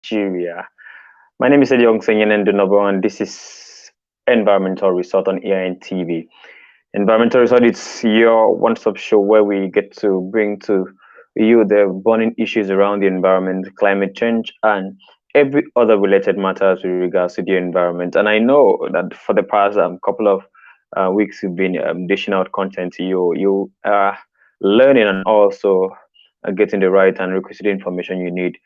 Nigeria. My name is Ediong Senyen Ndunobo, and this is Environmental Resort on AIN TV. Environmental Resort is your one-stop show where we get to bring to you the burning issues around the environment, climate change, and every other related matters with regards to the environment. And I know that for the past couple of weeks, you've been dishing out content to you. You are learning and also getting the right and requisite information you need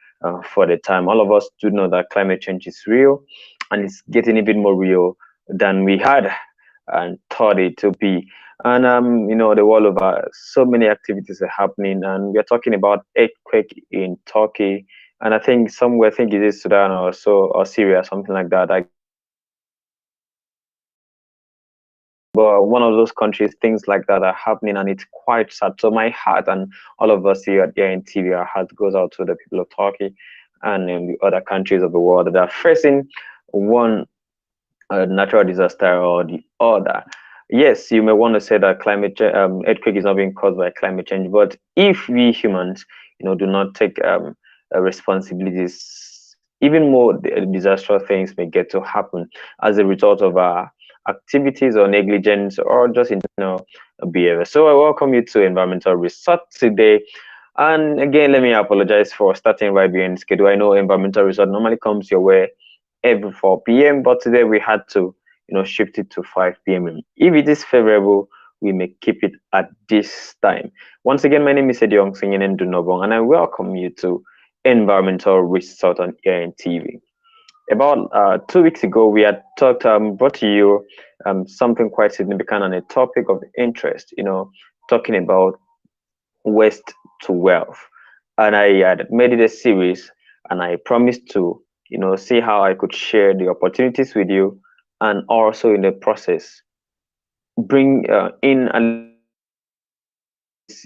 for the time. All of us do know that climate change is real, and it's getting even more real than we had and thought it to be. And the world over, so many activities are happening, and we're talking about earthquake in Turkey, and I think somewhere, I think it is Sudan or so, or Syria, something like that. But one of those countries, things like that are happening, and it's quite sad. So my heart and all of us here in TV, our heart goes out to the people of Turkey and in the other countries of the world that are facing one natural disaster or the other. Yes, you may want to say that earthquake is not being caused by climate change, but if we humans, do not take responsibilities, even more disastrous things may get to happen as a result of our activities or negligence or just behavior. So I welcome you to Environmental Resort today. And again, let me apologize for starting right behind schedule. I know Environmental Resort normally comes your way every 4 p.m. But today we had to, shift it to 5 p.m. If it is favorable, we may keep it at this time. Once again, my name is Ediong Singyen Dunobong, and I welcome you to Environmental Resort on AIN TV. About 2 weeks ago, we had brought to you something quite significant and a topic of interest, talking about waste to wealth. And I had made it a series, and I promised to, see how I could share the opportunities with you, and also in the process, bring in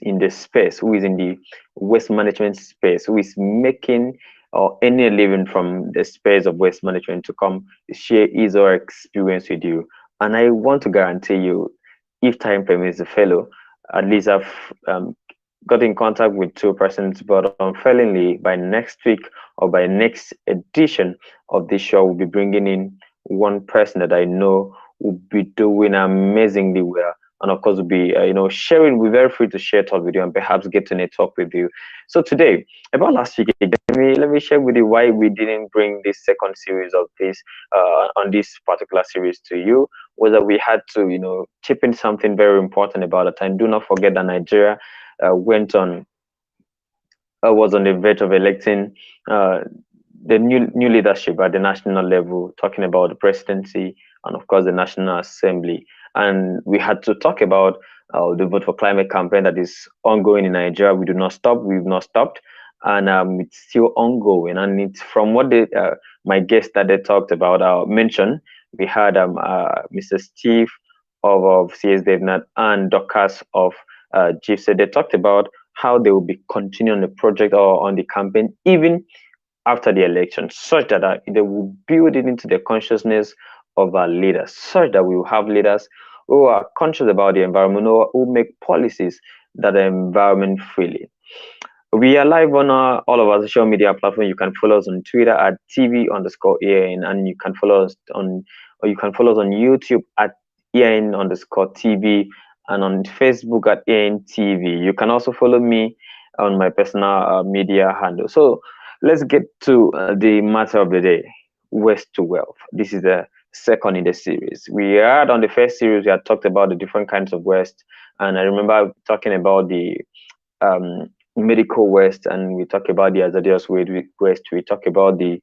in the space, who is in the waste management space, who is making or any living from the space of waste management to come share his or her experience with you. And I want to guarantee you, if time permits the fellow, at least I've got in contact with two persons, but unfailingly by next week or by next edition of this show, we'll be bringing in one person that I know will be doing amazingly well, and of course will be sharing. We're very free to share thoughts with you and perhaps get to network with you. So today, about last week, let me share with you why we didn't bring this second series of this on this particular series to you. Was that we had to chip in something very important about it. And do not forget that Nigeria went on was on the verge of electing uh, the new leadership at the national level, talking about the presidency and of course the National Assembly. And we had to talk about the Vote for Climate campaign that is ongoing in Nigeria. We do not stop. We've not stopped, and it's still ongoing. And it's from what my guests that they talked about mentioned. We had Mr. Steve of CS DevNet and Dorcas of Chief. So they talked about how they will be continuing the project or on the campaign even after the election, such that they will build it into the consciousness of our leaders, such that we will have leaders who are conscious about the environment, who make policies that are environment friendly. We are live on all of our social media platforms. You can follow us on Twitter at TV_AIN, and you can follow us on YouTube at AIN_TV, and on Facebook at AIN TV. You can also follow me on my personal media handle. So let's get to the matter of the day: waste to wealth. This is the second in the series. We had on the first series, we had talked about the different kinds of waste, and I remember talking about the medical waste, and we talk about the hazardous waste. We talk about the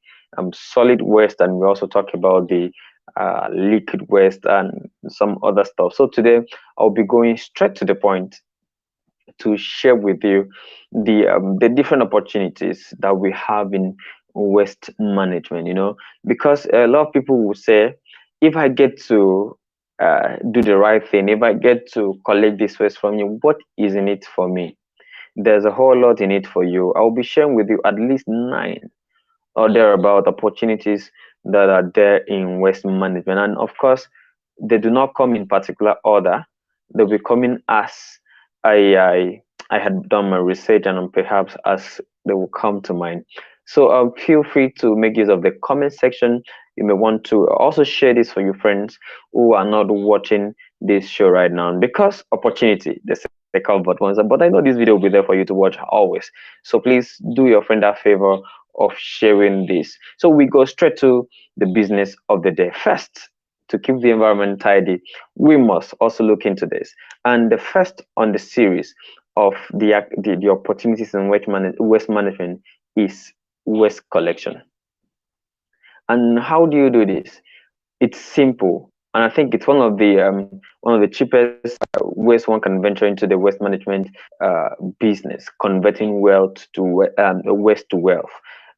solid waste, and we also talk about the liquid waste and some other stuff. So today I'll be going straight to the point to share with you the different opportunities that we have in waste management. Because a lot of people will say, if I get to do the right thing, if I get to collect this waste from you, what is in it for me? There's a whole lot in it for you. I'll be sharing with you at least 9 or thereabout opportunities that are there in waste management. And of course, they do not come in particular order. They'll be coming as I had done my research, and perhaps as they will come to mind. So feel free to make use of the comment section. You may want to also share this for your friends who are not watching this show right now, because opportunity, the second but ones. But I know this video will be there for you to watch always. So please do your friend that favor of sharing this. So we go straight to the business of the day. First, to keep the environment tidy, we must also look into this. And the first on the series of the opportunities in waste management is waste collection. And how do you do this? It's simple, and I think it's one of the cheapest ways one can venture into the waste management uh, business, converting wealth to waste to wealth,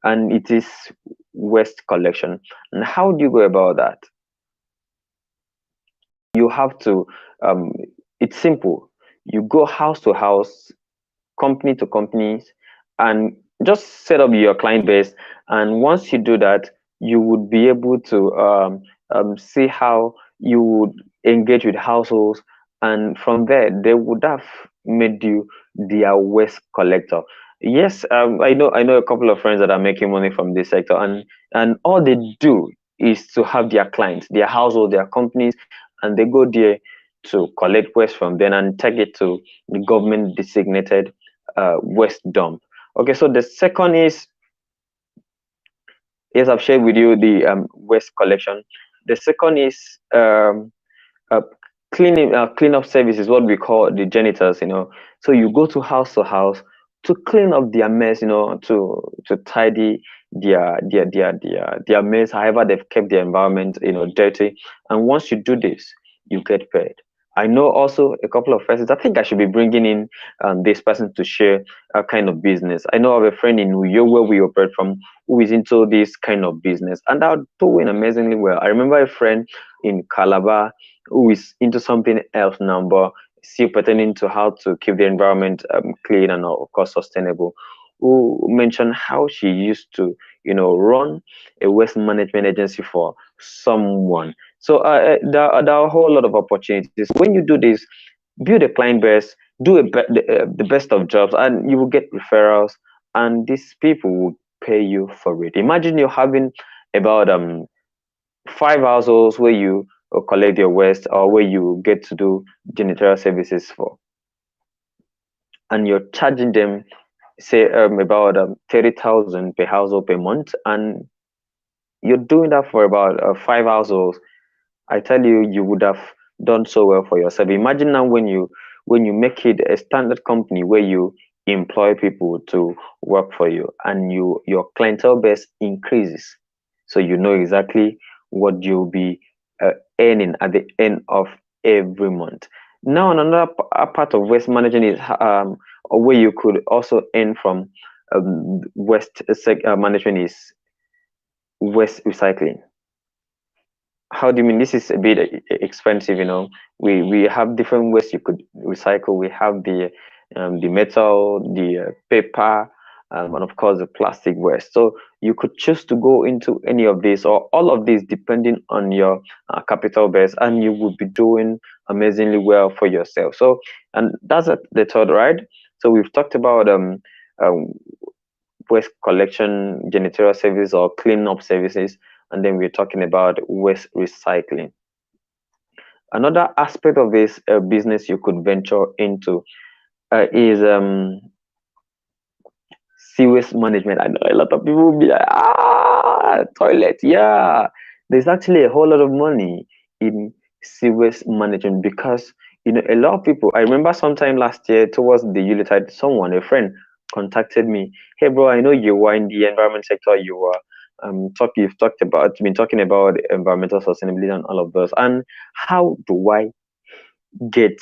and it is waste collection. And how do you go about that? You have to. Um, it's simple. You go house to house, company to companies, and just set up your client base. And once you do that, you would be able to see how you would engage with households, and from there they would have made you their waste collector. Yes, I know a couple of friends that are making money from this sector, and all they do is to have their clients, their household, their companies, and they go there to collect waste from them and take it to the government designated waste dump. Okay, so the second is, yes, I've shared with you the waste collection. The second is uh, cleanup service is what we call the janitors. So you go to house to clean up their mess. To tidy their mess. However, they've kept their environment dirty. And once you do this, you get paid. I know also a couple of persons. I think I should be bringing in this person to share a kind of business. I know I have a friend in New York where we operate from who is into this kind of business, and they're doing amazingly well. I remember a friend in Calabar who is into something else now, but still pertaining to how to keep the environment clean and of course sustainable. Who mentioned how she used to, run a waste management agency for someone. So there are a whole lot of opportunities. When you do this, build a client base, do the best of jobs, and you will get referrals, and these people will pay you for it. Imagine you're having about 5 households where you collect your waste, or where you get to do janitorial services for, and you're charging them, say, about 30,000 per household per month, and you're doing that for about 5 households. I tell you, you would have done so well for yourself. Imagine now when you make it a standard company where you employ people to work for you, and your clientele base increases, so you know exactly what you'll be earning at the end of every month. Now, another part of waste management is where you could also earn from waste management is waste recycling. How do you mean? This is a bit expensive. We have different ways you could recycle. We have the metal, the paper, and of course the plastic waste. So you could choose to go into any of these or all of these depending on your capital base, and you would be doing amazingly well for yourself. So, and that's the third, right? So we've talked about um waste collection, janitorial services, or cleanup services, and then we're talking about waste recycling. Another aspect of this business you could venture into is sewage management. I know a lot of people will be like, toilet. Yeah, there's actually a whole lot of money in sewage management, because a lot of people. I remember sometime last year towards the Yuletide, a friend, contacted me. Hey, bro, I know you were in the environment sector. You've been talking about environmental sustainability and all of those. And how do I get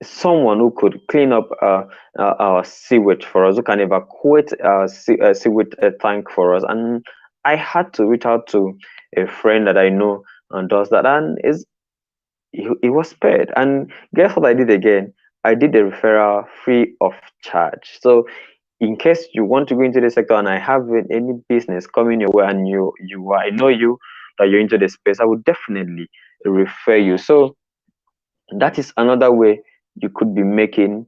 someone who could clean up our sewage for us, who can evacuate sewage tank for us? And I had to reach out to a friend that I know and does that, and it was paid. And guess what I did again? I did the referral free of charge. So in case you want to go into the sector and I have any business coming your way, and I know you that you're into the space, I would definitely refer you. So that is another way you could be making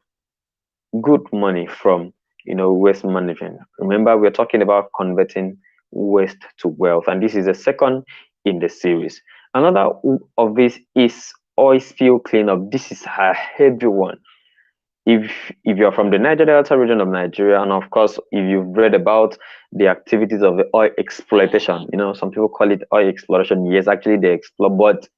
good money from waste management. Remember, we're talking about converting waste to wealth, and this is the second in the series. Another of this is oil spill cleanup. This is a heavy one. If you're from the Niger Delta region of Nigeria, and of course, if you've read about the activities of the oil exploitation, some people call it oil exploration. Yes, actually, they exploit, but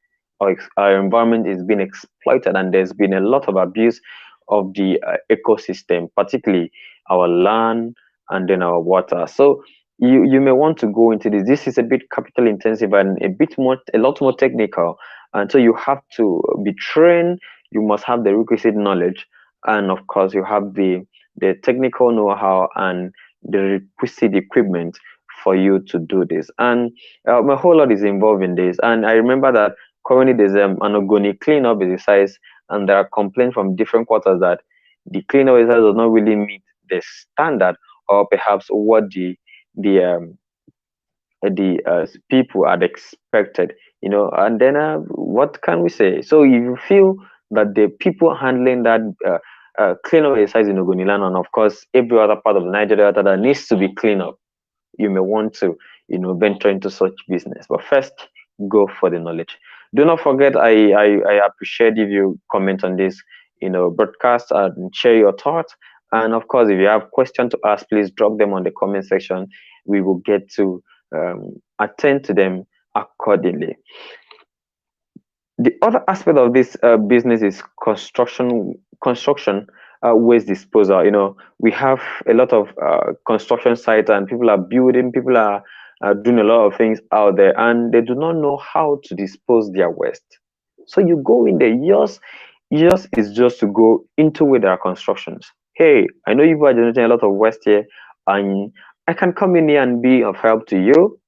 our environment is being exploited, and there's been a lot of abuse of the ecosystem, particularly our land and then our water. So you may want to go into this. This is a bit capital intensive and a lot more technical, and so you have to be trained. You must have the requisite knowledge, and of course you have the technical know-how and the requisite equipment for you to do this. And a whole lot is involved in this. And I remember that currently there's an Ogoni cleanup exercise, and there are complaints from different quarters that the cleanup exercise does not really meet the standard, or perhaps what the people had expected. And then what can we say? So if you feel that the people handling that cleanup exercise in Ogoniland, and of course every other part of the Niger Delta that needs to be cleaned up, you may want to venture into such business. But first, go for the knowledge. Do not forget, I appreciate if you comment on this broadcast and share your thoughts. And of course, if you have questions to ask, please drop them on the comment section. We will get to attend to them accordingly. The other aspect of this business is construction waste disposal. We have a lot of construction sites, and people are building, people are doing a lot of things out there, and they do not know how to dispose their waste. So you go in there. Yours is just to go into where there are constructions. Hey, I know you are generating a lot of waste here, and I can come in here and be of help to you.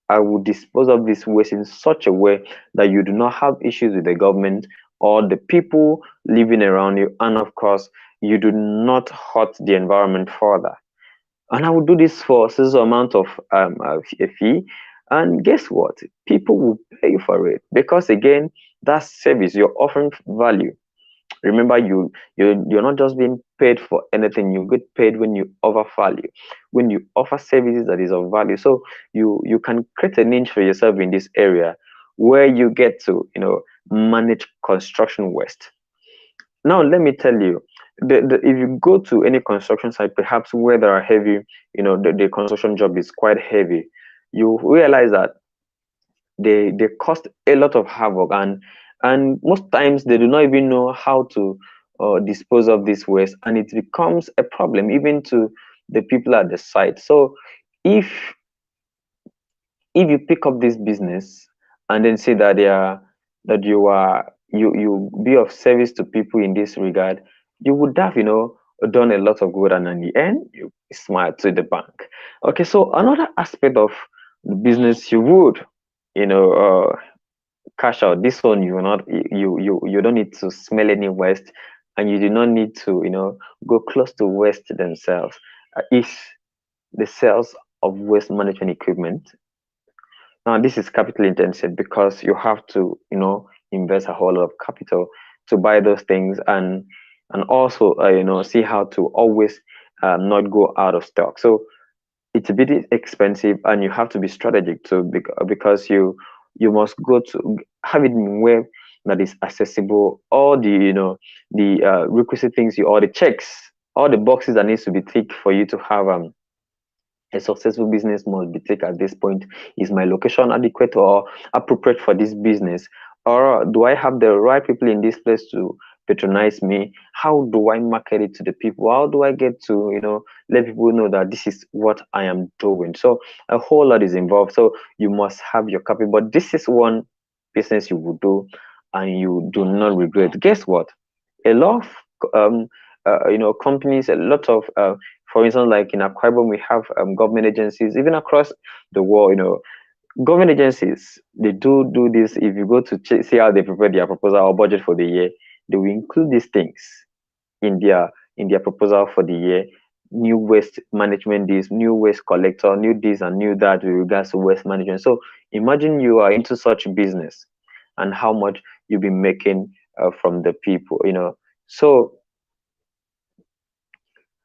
I will dispose of this waste in such a way that you do not have issues with the government or the people living around you, and of course, you do not hurt the environment further. And I will do this for a certain amount of a fee, and guess what? People will pay you for it, because again, that service, you're offering value. Remember, you're not just being paid for anything. You get paid when you offer value, when you offer services that is of value. So you can create a niche for yourself in this area, where you get to manage construction waste. Now let me tell you, if you go to any construction site, perhaps where there are heavy, the construction job is quite heavy, you realize that they cost a lot of havoc, and most times they do not even know how to dispose of this waste, and it becomes a problem even to the people at the site. So if you pick up this business and then say that you be of service to people in this regard, you would have done a lot of good, and in the end you smile to the bank. Okay, so another aspect of the business, you would cash out. This one, you will not you don't need to smell any waste, and you do not need to go close to waste themselves. Is the sales of waste management equipment. Now this is capital intensive, because you have to invest a whole lot of capital to buy those things, and also see how to always not go out of stock. So it's a bit expensive, and you have to be strategic too, because you must go to have it in a way that is accessible. All the the requisite things, all the checks, all the boxes that needs to be ticked for you to have a successful business must be ticked at this point. Is my location adequate or appropriate for this business, or do I have the right people in this place to patronize me? How do I market it to the people? How do I get to let people know that this is what I am doing? So a whole lot is involved. So you must have your capital, but this is one business you will do and you do not regret. Guess what? A lot of companies, a lot of for instance, like in Akwa Ibom, we have government agencies, even across the world. Government agencies, they do this. If you go to see how they prepare their proposal or budget for the year, they will include these things in their proposal for the year. New waste management, this new waste collector, new this and new that with regards to waste management. So imagine you are into such business, and how much you'll be making from the people.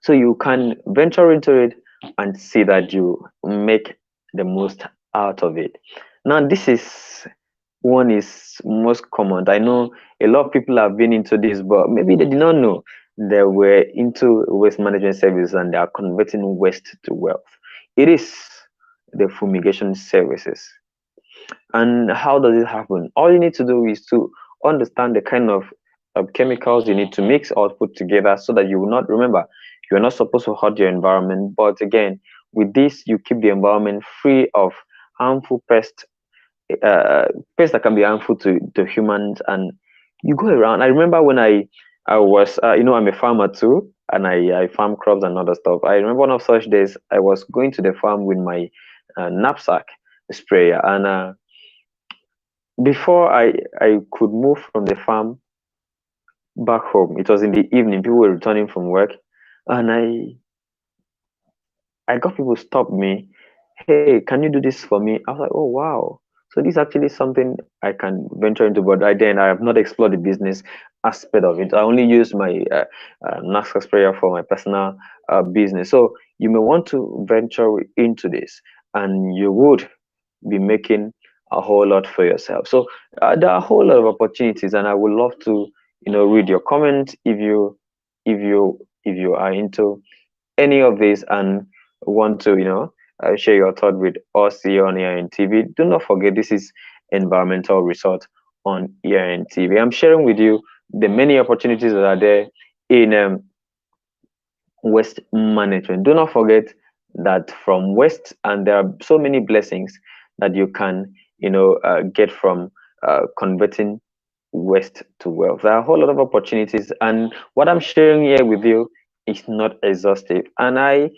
So so you can venture into it and see that you make the most out of it. Now, this is one is most common. I know a lot of people have been into this, but maybe they did not know they were into waste management services and they are converting waste to wealth. It is the fumigation services. And how does it happen? All you need to do is to understand the kind of chemicals you need to mix or put together so that you will not remember you're not supposed to hurt your environment. But again, with this, you keep the environment free of harmful uh, pests that can be harmful to humans. And you go around. I remember when I was, I'm a farmer too, and I farm crops and other stuff. I remember one of such days I was going to the farm with my knapsack sprayer, and before I could move from the farm back home, it was in the evening. People were returning from work, and I got people stop me. Hey, can you do this for me? I was like, oh wow. So this is actually something I can venture into, but I have not explored the business aspect of it. I only use my NASCAR sprayer for my personal business. So you may want to venture into this, and you would be making a whole lot for yourself. So there are a whole lot of opportunities, and I would love to, read your comments if you are into any of this and want to, share your thought with us here on EIN TV. Do not forget this is Environmental Resort on EIN TV. I'm sharing with you the many opportunities that are there in waste management. Do not forget that from waste, and there are so many blessings that you can, get from converting waste to wealth. There are a whole lot of opportunities, and what I'm sharing here with you is not exhaustive. And I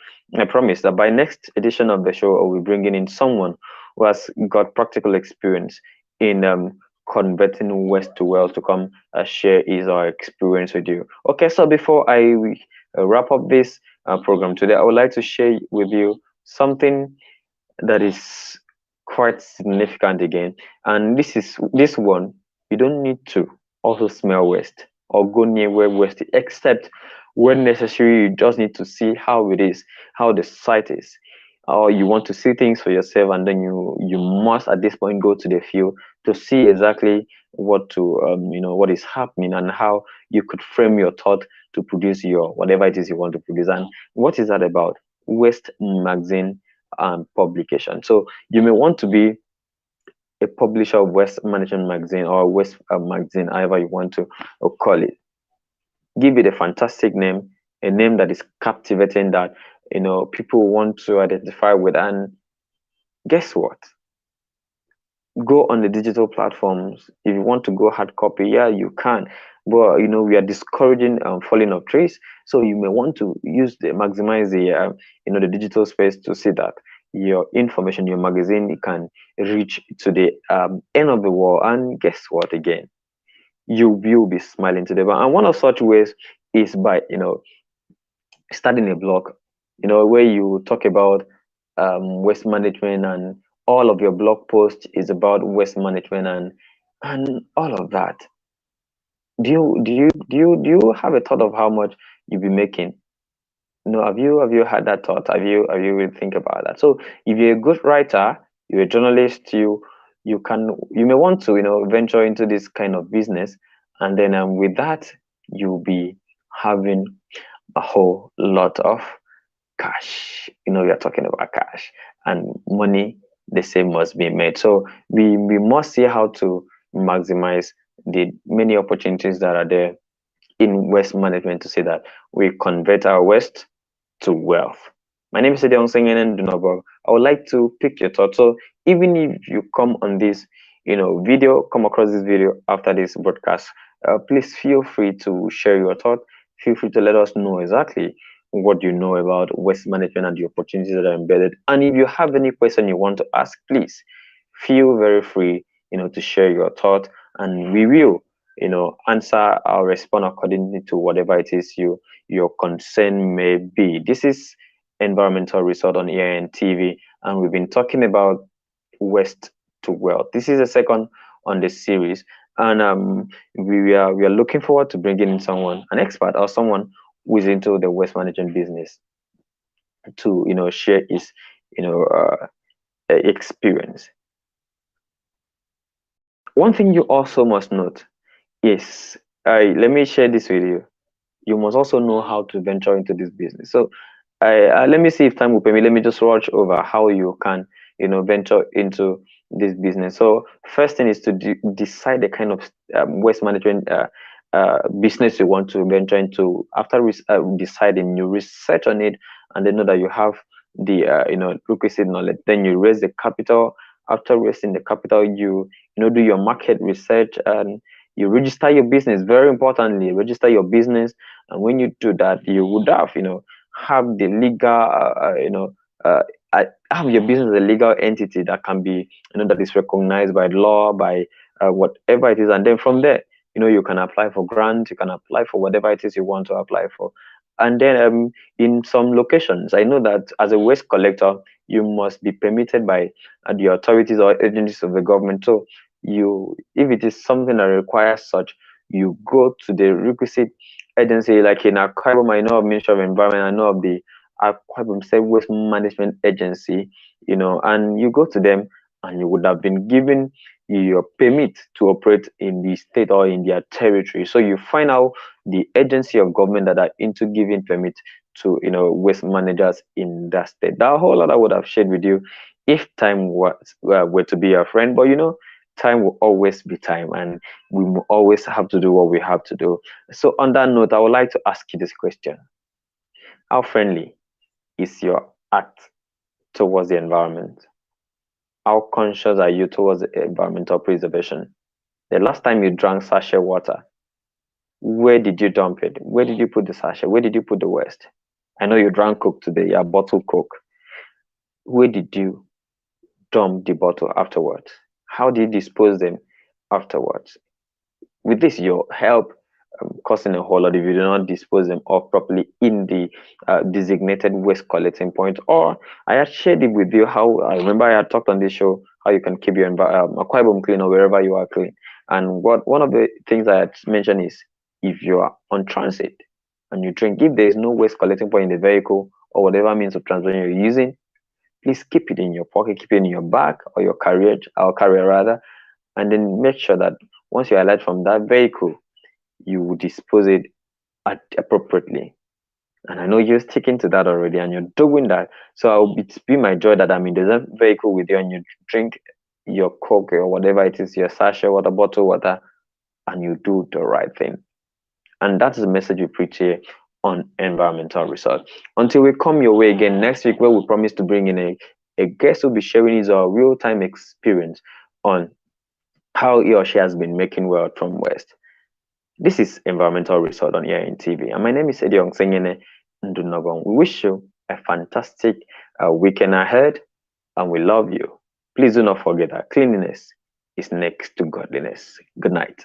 promise that by next edition of the show, I will be bringing in someone who has got practical experience in converting waste to wealth to come share his or her experience with you. Okay, so before I wrap up this program today, I would like to share with you something that is quite significant again. And this one, you don't need to also smell waste or go near where waste is, except when necessary. You just need to see how it is, how the site is, or you want to see things for yourself, and then you must at this point go to the field to see exactly what is happening and how you could frame your thought to produce your whatever it is you want to produce. And what is that about? Waste magazine publication. So you may want to be a publisher of Waste Management Magazine or Waste Magazine, however you want to call it. Give it a fantastic name, a name that is captivating, that people want to identify with. And guess what? Go on the digital platforms. If you want to go hard copy, yeah, you can. But we are discouraging falling of trees, so you may want to maximize the digital space to see that your information, your magazine, can reach to the end of the world. And guess what? Again, you will be smiling today. And one of such ways is by starting a blog, where you talk about waste management, and all of your blog post is about waste management and all of that. Do you have a thought of how much you'll be making? Have you had that thought? Have you really think about that? So if you're a good writer, you're a journalist, you may want to venture into this kind of business, and then with that you'll be having a whole lot of cash. We are talking about cash and money. The same must be made. So we must see how to maximize the many opportunities that are there in waste management to say that we convert our waste to wealth. My name is Edeon Singenen Dunobog. I would like to pick your thoughts. So even if you come on this, come across this video after this broadcast, please feel free to share your thought. Feel free to let us know exactly what you know about waste management and the opportunities that are embedded. And if you have any question you want to ask, please feel very free, to share your thought, and we will, answer or respond accordingly to whatever it is your concern may be. This is Environmental Resort on EIN TV, and we've been talking about waste to wealth. This is the second on the series, and we are looking forward to bringing in someone, an expert or someone who is into the waste management business to share his you know experience. One thing you also must note is, let me share this with you. You must also know how to venture into this business. So let me see if time will permit. Let me just watch over how you can venture into this business. So first thing is to decide the kind of waste management business you want to venture into. After deciding, you research on it, and then know that you have the requisite knowledge. Then you raise the capital. After raising the capital, you do your market research, and you register your business. Very importantly, register your business. And when you do that, you would have the legal uh, have your business a legal entity that can be that is recognized by law, by whatever it is. And then from there, you can apply for grants, you can apply for whatever it is you want to apply for. And then in some locations, I know that as a waste collector, you must be permitted by the authorities or agencies of the government. So if it is something that requires such, you go to the requisite agency. Like in Akwa Ibom, I know of Ministry of Environment, I know of the Akwa Ibom State Waste Management Agency, and you go to them, and you would have been given your permit to operate in the state or in their territory. So you find out the agency of government that are into giving permit to waste managers in that state. That whole lot I would have shared with you if time were to be your friend. But time will always be time, and we will always have to do what we have to do. So on that note, I would like to ask you this question: how friendly is your act towards the environment? How conscious are you towards environmental preservation? The last time you drank sachet water, where did you dump it? Where did you put the sachet? Where did you put the waste? I know you drank Coke today, yeah, bottled Coke. Where did you dump the bottle afterwards? How did you dispose them afterwards? With this, your help costing a whole lot if you do not dispose them off properly in the designated waste collecting point. Or I had shared it with you how I remember I had talked on this show how you can keep your Akwa Ibom clean or wherever you are clean. And one of the things I had mentioned is, if you are on transit and you drink, if there is no waste collecting point in the vehicle or whatever means of transport you're using, please keep it in your pocket, keep it in your bag or your carrier rather, and then make sure that once you alight from that vehicle, you dispose it appropriately. And I know you're sticking to that already, and you're doing that. So it's be my joy that I'm in the vehicle with you, and you drink your Coke or whatever it is, your sachet water, bottle water, and you do the right thing. And that's the message we preach here on Environmental Resort. Until we come your way again next week, where we promise to bring in a guest who will be sharing his real-time experience on how he or she has been making wealth from waste. This is Environmental Resort on EIN TV, and my name is Ediong Senyene Ndunagon. We wish you a fantastic weekend ahead, and we love you. Please do not forget that cleanliness is next to godliness. Good night.